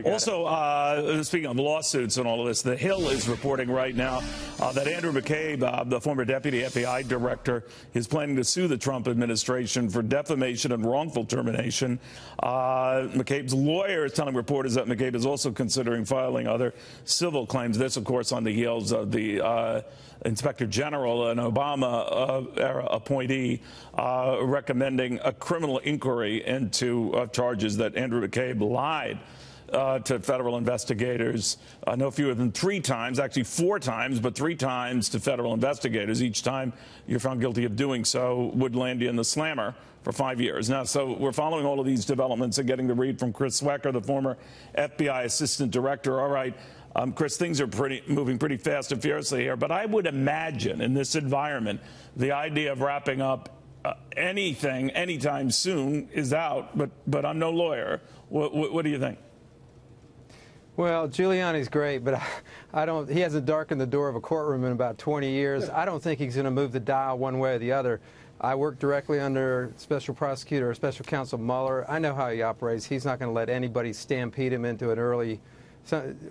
Also, speaking of lawsuits and all of this, The Hill is reporting right now that Andrew McCabe, the former deputy FBI director, is planning to sue the Trump administration for defamation and wrongful termination. McCabe's lawyer is telling reporters that McCabe is also considering filing other civil claims. This, of course, on the heels of the Inspector General, an Obama-era appointee, recommending a criminal inquiry into charges that Andrew McCabe lied to federal investigators no fewer than 3 times, actually 4 times, but 3 times to federal investigators. Each time you're found guilty of doing so would land you in the slammer for 5 years. Now, so we're following all of these developments and getting the read from Chris Swecker, the former FBI assistant director. All right, Chris, things are moving pretty fast and furiously here, but I would imagine in this environment, the idea of wrapping up anything anytime soon is out, but I'm no lawyer. What do you think? Well, Giuliani's great, but he hasn't darkened the door of a courtroom in about 20 years. I don't think he's going to move the dial one way or the other. I work directly under Special Prosecutor or Special Counsel Mueller. I know how he operates. He's not going to let anybody stampede him into an early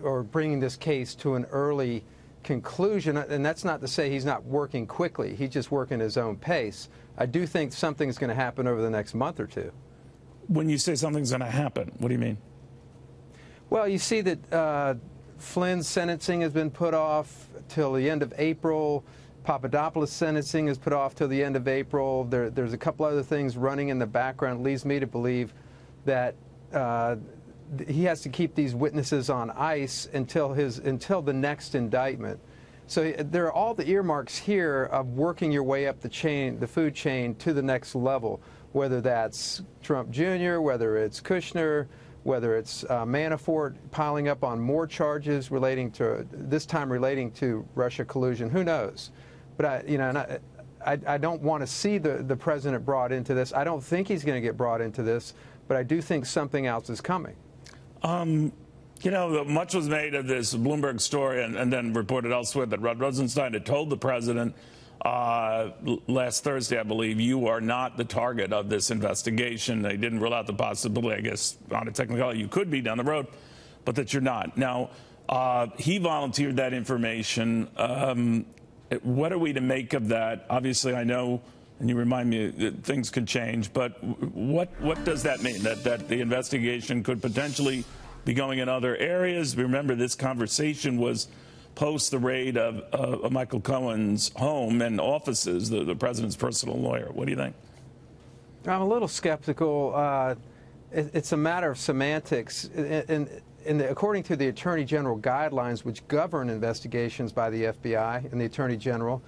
or bringing this case to an early conclusion. And that's not to say he's not working quickly. He's just working his own pace. I do think something's going to happen over the next month or two. When you say something's going to happen, what do you mean? Well, you see that Flynn's sentencing has been put off till the end of April. Papadopoulos' sentencing is put off till the end of April. There's a couple other things running in the background. It leads me to believe that he has to keep these witnesses on ice until the next indictment. So there are all the earmarks here of working your way up the chain, the food chain, to the next level, whether that's Trump Jr., whether it's Kushner, whether it's Manafort piling up on more charges relating to, this time relating to Russia collusion. Who knows? But I don't want to see the president brought into this. I don't think he's going to get brought into this, but I do think something else is coming. You know, much was made of this Bloomberg story and then reported elsewhere that Rosenstein had told the president last Thursday, I believe, you are not the target of this investigation. They didn't rule out the possibility, I guess, on a technicality, you could be down the road, but that you're not. Now, he volunteered that information. What are we to make of that? Obviously, I know, and you remind me that things could change, but what does that mean? That the investigation could potentially be going in other areas? Remember, this conversation was post the raid of Michael Cohen's home and offices, the president's personal lawyer. What do you think? I'm a little skeptical. It's a matter of semantics. According to the Attorney General guidelines, which govern investigations by the FBI and the Attorney General,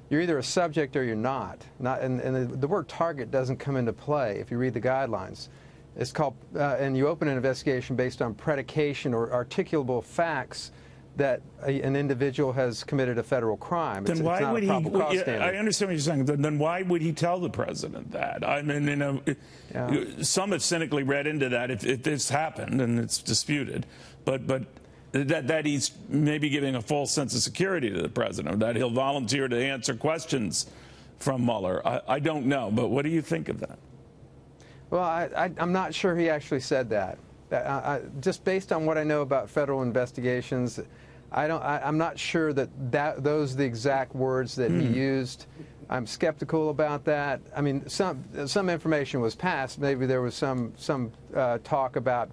you're either a subject or you're not. And the word target doesn't come into play if you read the guidelines. It's called, and you open an investigation based on predication or articulable facts that an individual has committed a federal crime. Then why would he? I understand what you're saying. Then why would he tell the president that? I mean, you know, some have cynically read into that if this happened and it's disputed, but that he's maybe giving a false sense of security to the president, that he'll volunteer to answer questions from Mueller. I don't know, but what do you think of that? Well, I'm not sure he actually said that. Just based on what I know about federal investigations, I'm not sure that those are the exact words that he used. I'm skeptical about that. I mean, some information was passed. Maybe there was some talk about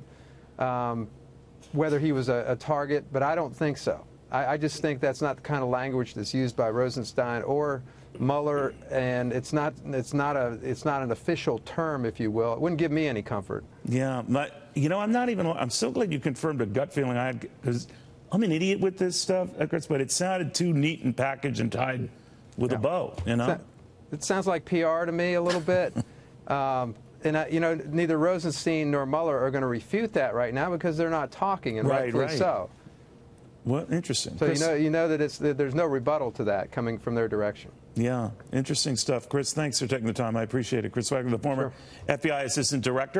whether he was a target, but I don't think so. I just think that's not the kind of language that's used by Rosenstein or Mueller, and it's not an official term, if you will. It wouldn't give me any comfort. Yeah, but you know, I'm so glad you confirmed a gut feeling I had, because I'm an idiot with this stuff, but it sounded too neat and packaged and tied with a bow, you know? It sounds like PR to me a little bit. You know, neither Rosenstein nor Mueller are going to refute that right now because they're not talking, and rightfully so. Well, interesting. So you know that there's no rebuttal to that coming from their direction. Yeah, interesting stuff. Chris, thanks for taking the time. I appreciate it. Chris Swecker, the former FBI assistant director.